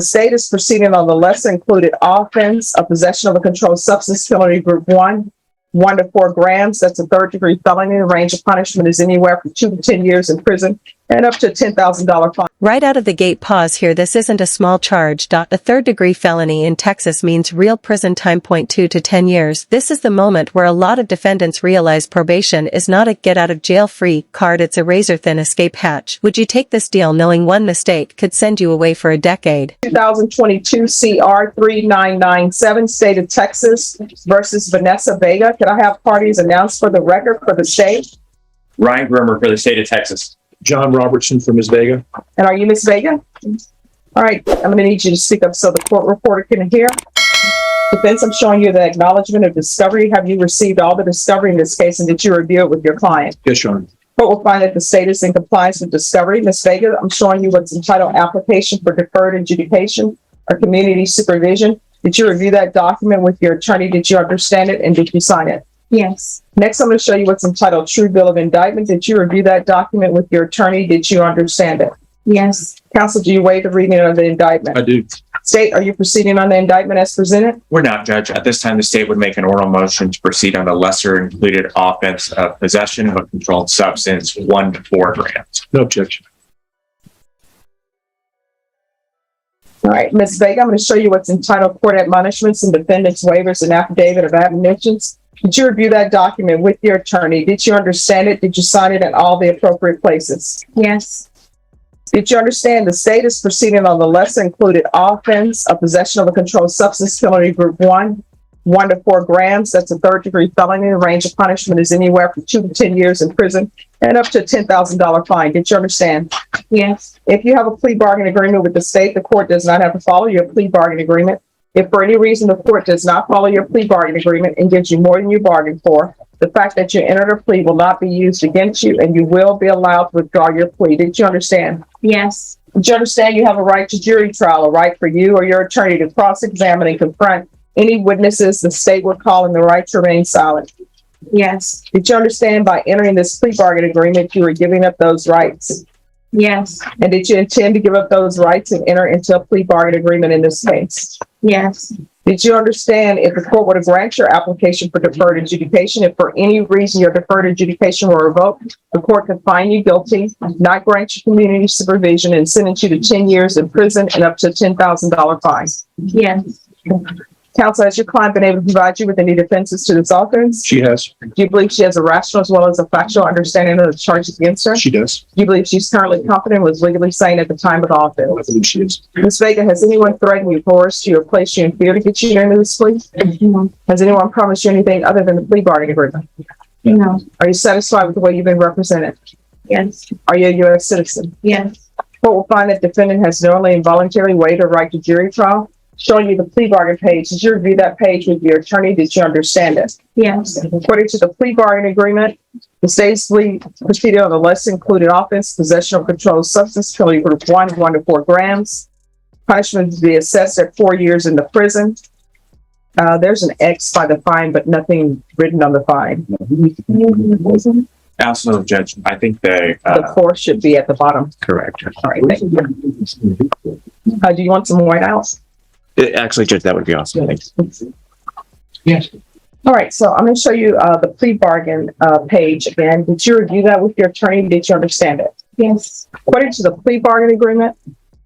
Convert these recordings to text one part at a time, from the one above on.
state is proceeding on the lesser included offense of possession of a controlled substance penalty group 1 to 4 grams. That's a third-degree felony. The range of punishment is anywhere from 2 to 10 years in prison and up to a $10,000 fine. Right out of the gate, pause here. This isn't a small charge. A third-degree felony in Texas means real prison time. 2 to 10 years. This is the moment where a lot of defendants realize probation is not a get-out-of-jail-free card. It's a razor-thin escape hatch. Would you take this deal knowing one mistake could send you away for a decade? 2022 CR 3997, State of Texas versus Vanessa Vega. Can I have parties announced for the record for the state? Ryan Grimmer for the state of Texas. John Robertson for Ms. Vega. And are you Ms. Vega? All right, I'm going to need you to speak up so the court reporter can hear. Defense, I'm showing you the acknowledgement of discovery. Have you received all the discovery in this case, and did you review it with your client? Yes, Your Honor. Court will find that the state is in compliance with discovery. Ms. Vega, I'm showing you what's entitled application for deferred adjudication or community supervision. Did you review that document with your attorney? Did you understand it, and did you sign it? Yes. Next, I'm going to show you what's entitled true bill of indictment. Did you review that document with your attorney? Did you understand it? Yes. Counsel, do you waive the reading of the indictment? I do. State, are you proceeding on the indictment as presented? We're not, Judge. At this time, the state would make an oral motion to proceed on the lesser included offense of possession of a controlled substance 1 to 4 grams. No objection. All right, Ms. Vega, I'm going to show you what's entitled court admonishments and defendant's waivers and affidavit of admonitions. Did you review that document with your attorney? Did you understand it? Did you sign it in all the appropriate places? Yes. Did you understand the state is proceeding on the lesser included offense of possession of a controlled substance penalty group 1 to 4 grams? That's a third-degree felony. The range of punishment is anywhere from 2 to 10 years in prison and up to a $10,000 fine. Did you understand? Yes. If you have a plea bargain agreement with the state, the court does not have to follow your plea bargain agreement. If for any reason the court does not follow your plea bargain agreement and gives you more than you bargained for, the fact that you entered a plea will not be used against you, and you will be allowed to withdraw your plea. Did you understand? Yes. Did you understand you have a right to jury trial, a right for you or your attorney to cross-examine and confront any witnesses the state would call in the right to remain silent? Yes. Did you understand by entering this plea bargain agreement, you were giving up those rights? Yes. And did you intend to give up those rights and enter into a plea bargain agreement in this case? Yes. Did you understand if the court were to grant your application for deferred adjudication, if for any reason your deferred adjudication were revoked, the court could find you guilty, not grant you community supervision, and sentence you to 10 years in prison and up to a $10,000 fine? Yes. Counsel, has your client been able to provide you with any defenses to this offense? She has. Do you believe she has a rational as well as a factual understanding of the charges against her? She does. Do you believe she's currently competent and was legally sane at the time of the I offense? believe she is. Ms. Vega, has anyone threatened you, coerced you, or placed you in fear to get you into this plea? No. Has anyone promised you anything other than the plea bargain agreement? No. Are you satisfied with the way you've been represented? Yes. Are you a U.S. citizen? Yes. Court will find that defendant has knowingly and voluntarily waived her right to jury trial. Showing you the plea bargain page. Did you review that page with your attorney? Did you understand it? Yes. According to the plea bargain agreement, the state's plea proceeded on the lesser included offense, possession of controlled substance penalty group 1 to 4 grams. Punishment to be assessed at 4 years in the prison. There's an X by the fine, but nothing written on the fine. Also, Judge, I think they The 4 should be at the bottom. correct. All right, thank you. Do you want some white out? Actually, Judge, that would be awesome. Thanks. Yes. All right, so I'm going to show you the plea bargain page again. Did you review that with your attorney? Did you understand it? Yes. According to the plea bargain agreement,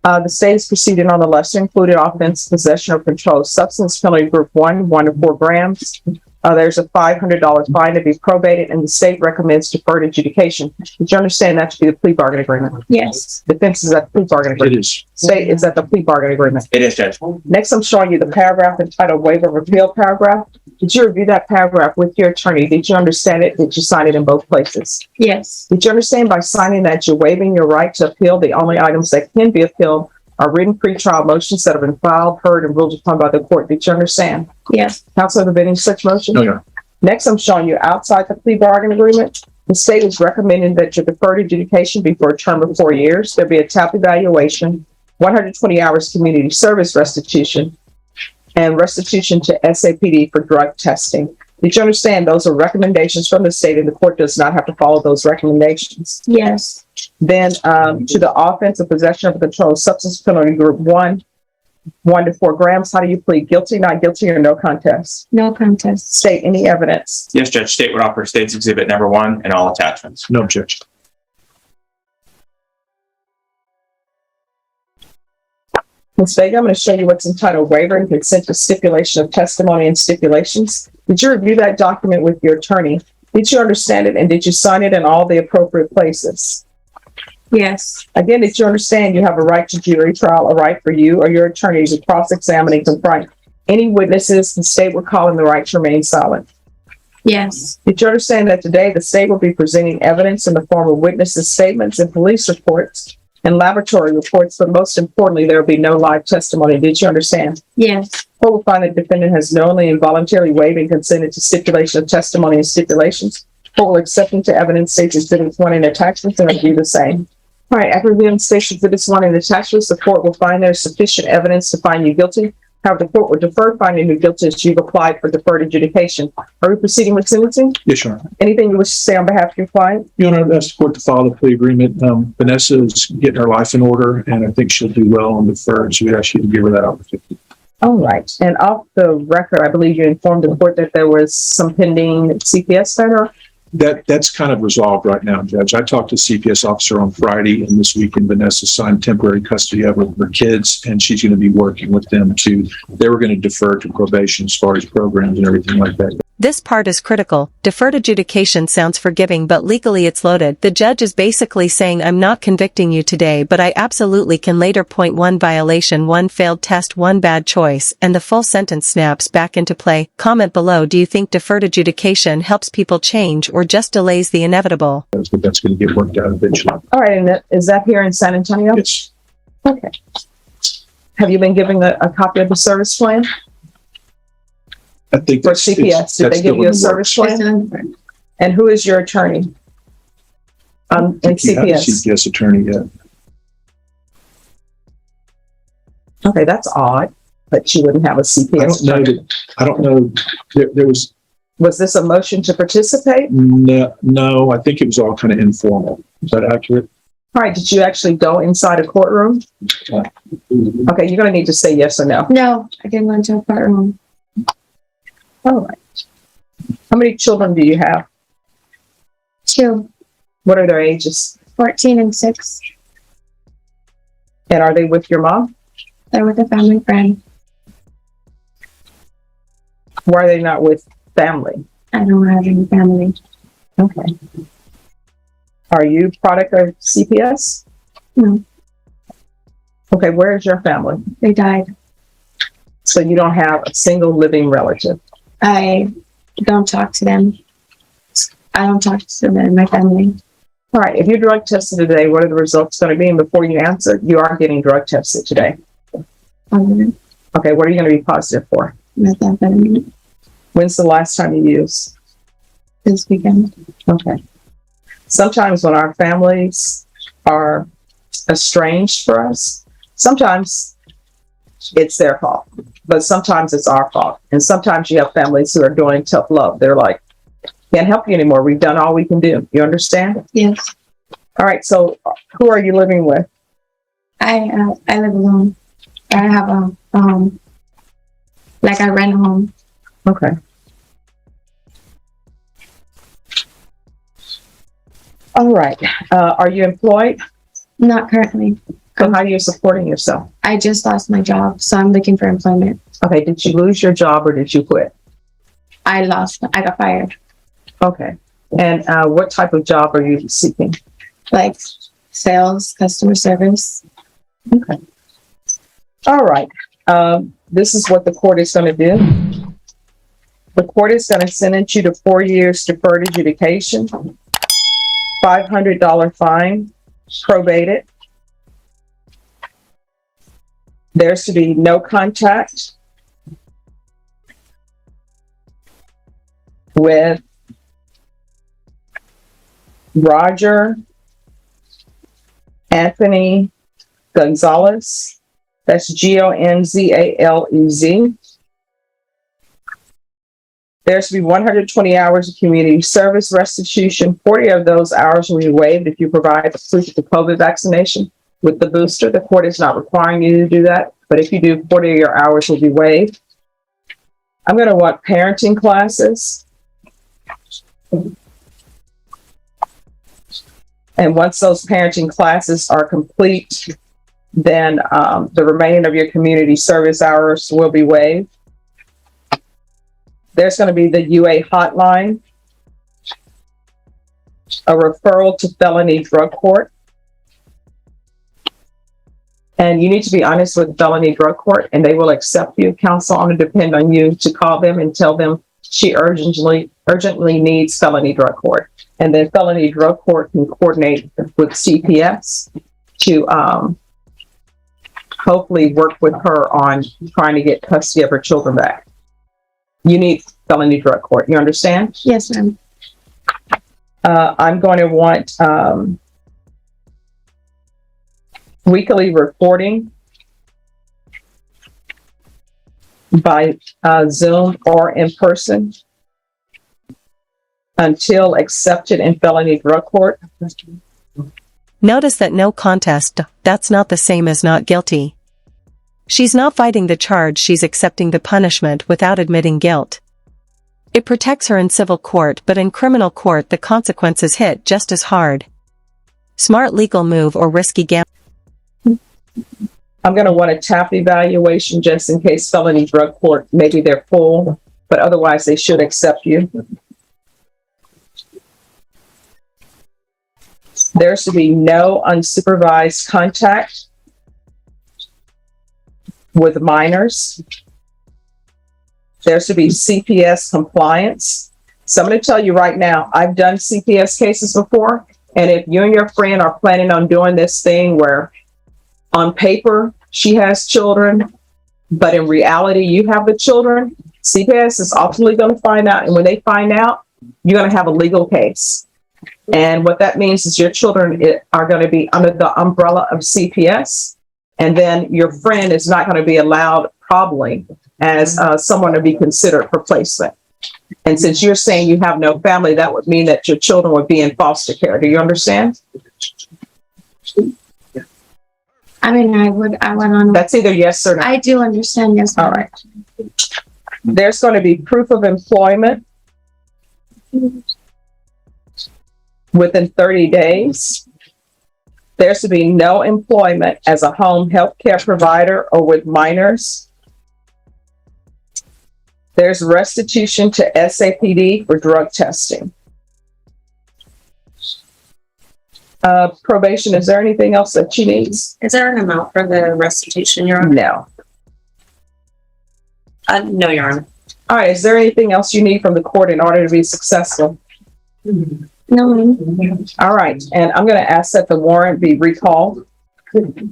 the state is proceeding on the lesser included offense, possession of controlled substance penalty group 1 to 4 grams. There's a $500 fine to be probated, and the state recommends deferred adjudication. Did you understand that to be the plea bargain agreement? Yes. Defense is at the plea bargain It agreement. is. State is at the plea bargain agreement. It is, Judge. Next, I'm showing you the paragraph entitled waiver of appeal paragraph. Did you review that paragraph with your attorney? Did you understand it? Did you sign it in both places? Yes. Did you understand by signing that you're waiving your right to appeal? The only items that can be appealed are written pretrial motions that have been filed, heard, and ruled upon by the court. Did you understand? Yes. Counsel, have there been any such motion? No, Your Honor. Next, I'm showing you outside the plea bargain agreement. The state is recommending that your deferred adjudication be for a term of 4 years. There'll be a TAP evaluation, 120 hours community service restitution, and restitution to SAPD for drug testing. Did you understand those are recommendations from the state, and the court does not have to follow those recommendations? Yes. Then to the offense of possession of a controlled substance penalty group 1 1 to 4 grams. How do you plead? Guilty, not guilty, or no contest? No contest. State any evidence. Yes, Judge. State would offer State's Exhibit number 1 and all attachments. No objection. Ms. Vega, I'm going to show you what's entitled Waiver and Consent to Stipulation of Testimony and Stipulations. Did you review that document with your attorney? Did you understand it, and did you sign it in all the appropriate places? Yes. Again, did you understand you have a right to jury trial, a right for you or your attorney to cross-examine and confront any witnesses the state would call in the right to remain silent? Yes. Did you understand that today the state will be presenting evidence in the form of witnesses' statements and police reports and laboratory reports, but most importantly, there will be no live testimony? Did you understand? Yes. Court will find the defendant has knowingly and voluntarily waived and consented to stipulation of testimony and stipulations. Court will accept into evidence State's Exhibits 1 and attachments and review the same. All right, after reviewing State's Exhibits 1 and attachments, the court will find there is sufficient evidence to find you guilty. However, the court will defer finding you guilty as you've applied for deferred adjudication. Are we proceeding with sentencing? Yes, Your Honor. Anything you wish to say on behalf of your client? Your Honor, I'd ask the court to follow the plea agreement. Vanessa is getting her life in order, and I think she'll do well on deferred, so we'd ask you to give her that opportunity. All right. And off the record, I believe you informed the court that there was some pending CPS matter. That's kind of resolved right now, Judge. I talked to the CPS officer on Friday, and this weekend Vanessa signed temporary custody of her kids, and she's going to be working with them they were going to defer to probation as far as programs and everything like that. This part is critical. Deferred adjudication sounds forgiving, but legally it's loaded. The judge is basically saying, I'm not convicting you today, but I absolutely can later. Point 1 violation, 1 failed test, 1 bad choice, and the full sentence snaps back into play. Comment below, do you think deferred adjudication helps people change or just delays the inevitable? That's going to get worked out eventually. All right. And is that here in San Antonio? Yes. Okay. Have you been given a copy of the service plan I think for CPS? Did they give you a service plan? And who is your attorney? In CPS? CPS attorney yet. Okay, that's odd, but you wouldn't have a CPS. I don't know. There was this a motion to participate? no. I think it was all kind of informal. Is that accurate? All right, did you actually go inside a courtroom? Okay, you're going to need to say yes or no. No, I didn't go into a courtroom. All right. How many children do you have? 2, What are their ages? 14 and 6. And are they with your mom? They're with a family friend. Why are they not with family? I don't have any family. Okay. Are you product of CPS? No, Okay, where is your family? they died. So you don't have a single living relative? I don't talk to them. I don't talk to them in my family. All right, if you're drug tested today, what are the results going to be? And before you answer, you are getting drug tested today. Okay, what are you going to be positive for? Methamphetamine When's the last time you used? this weekend. Okay. Sometimes when our families are estranged for us, sometimes it's their fault, but sometimes it's our fault. And sometimes you have families who are doing tough love. They're like, can't help you anymore. We've done all we can do. You understand? Yes. All right. So who are you living with? I live alone. I have a home. Like I rent a home. Okay. All right. Are you employed? Not currently. So how are you supporting yourself? I just lost my job, so I'm looking for employment. Okay. Did you lose your job or did you quit? I got fired. Okay. And what type of job are you seeking? Like sales, customer service. Okay. All right. This is what the court is going to do. The court is going to sentence you to 4 years deferred adjudication, $500 fine, probated. There's to be no contact with Roger Anthony Gonzalez. That's Gonzalez. There's to be 120 hours of community service restitution. 40 of those hours will be waived if you provide the proof of the COVID vaccination with the booster. The court is not requiring you to do that. but if you do 40 of your hours will be waived. I'm going to want parenting classes. And once those parenting classes are complete, then the remaining of your community service hours will be waived. There's going to be the UA hotline, a referral to felony drug court. And you need to be honest with felony drug court, and they will accept you. Counsel, I'm going to depend on you to call them and tell them she urgently needs felony drug court. And then felony drug court can coordinate with CPS to hopefully work with her on trying to get custody of her children back. You need felony drug court. You understand? Yes, ma'am. I'm going to want weekly reporting by Zoom or in person until accepted in felony drug court. Notice that no contest, that's not the same as not guilty. She's not fighting the charge, she's accepting the punishment without admitting guilt. It protects her in civil court, but in criminal court the consequences hit just as hard. Smart legal move or risky gamble? I'm going to want a TAP evaluation just in case felony drug court, maybe they're full, but otherwise they should accept you. There should be no unsupervised contact with minors. There should be CPS compliance. So I'm going to tell you right now, I've done CPS cases before, and if you and your friend are planning on doing this thing where on paper she has children, but in reality you have the children, CPS is ultimately going to find out, and when they find out, you're going to have a legal case. And what that means is your children are going to be under the umbrella of CPS, and then your friend is not going to be allowed probably as someone to be considered for placement. And since you're saying you have no family, that would mean that your children would be in foster care. Do you understand? I mean, I went on. That's either yes or no. I do understand, yes, ma'am. All right. There's going to be proof of employment within 30 days. There's to be no employment as a home health care provider or with minors. There's restitution to SAPD for drug testing. Probation, is there anything else that she needs? Is there an amount for the restitution, Your Honor? No. No, Your Honor. All right, is there anything else you need from the court in order to be successful? No, ma'am. All right, and I'm going to ask that the warrant be recalled. I'm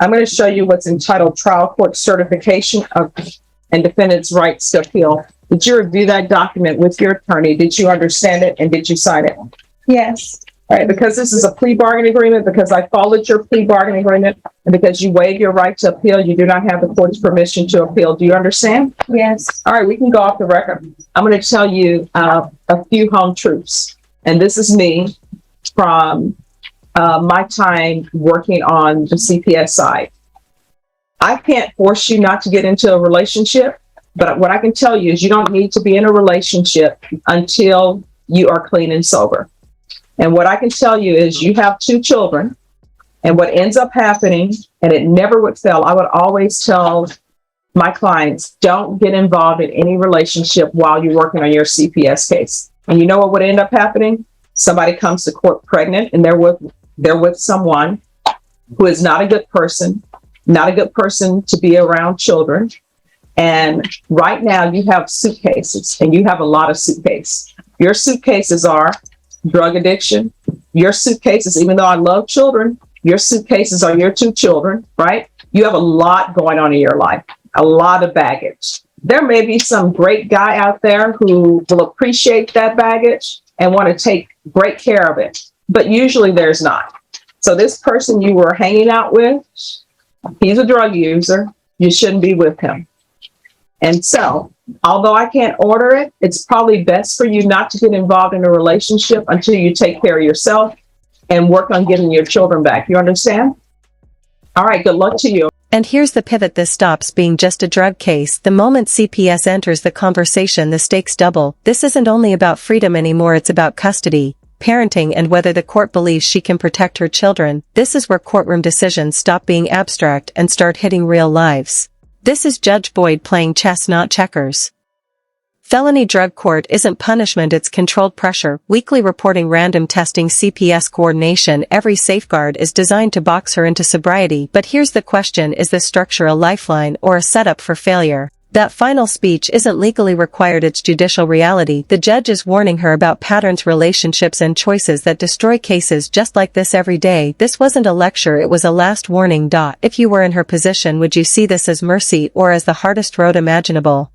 going to show you what's entitled Trial Court Certification of and Defendant's Rights to Appeal. Did you review that document with your attorney? Did you understand it and did you sign it? Yes. All right, because this is a plea bargaining agreement, because I followed your plea bargaining agreement, and because you waive your right to appeal, you do not have the court's permission to appeal. Do you understand? Yes. All right, we can go off the record. I'm going to tell you a few home truths. And this is me from my time working on the CPS side. I can't force you not to get into a relationship, but what I can tell you is you don't need to be in a relationship until you are clean and sober. And what I can tell you is you have 2 children, and what ends up happening, and it never would fail, I would always tell my clients, don't get involved in any relationship while you're working on your CPS case. And you know what would end up happening? Somebody comes to court pregnant, and they're with someone who is not a good person to be around children. And right now you have suitcases, and you have a lot of suitcases. Your suitcases are drug addiction. Your suitcases, even though I love children, your suitcases are your 2 children, right? You have a lot going on in your life, a lot of baggage. There may be some great guy out there who will appreciate that baggage and want to take great care of it, but usually there's not. So this person you were hanging out with, he's a drug user. You shouldn't be with him. And so, although I can't order it, it's probably best for you not to get involved in a relationship until you take care of yourself and work on getting your children back. You understand? All right, good luck to you. And here's the pivot: this stops being just a drug case. The moment CPS enters the conversation, the stakes double. This isn't only about freedom anymore, it's about custody, parenting, and whether the court believes she can protect her children. This is where courtroom decisions stop being abstract and start hitting real lives. This is Judge Boyd playing chess, not checkers. Felony drug court isn't punishment, it's controlled pressure, weekly reporting, random testing, CPS coordination. Every safeguard is designed to box her into sobriety. But here's the question: is this structure a lifeline or a setup for failure? That final speech isn't legally required, it's judicial reality. The judge is warning her about patterns, relationships, and choices that destroy cases just like this every day. This wasn't a lecture, it was a last warning. If you were in her position, would you see this as mercy or as the hardest road imaginable?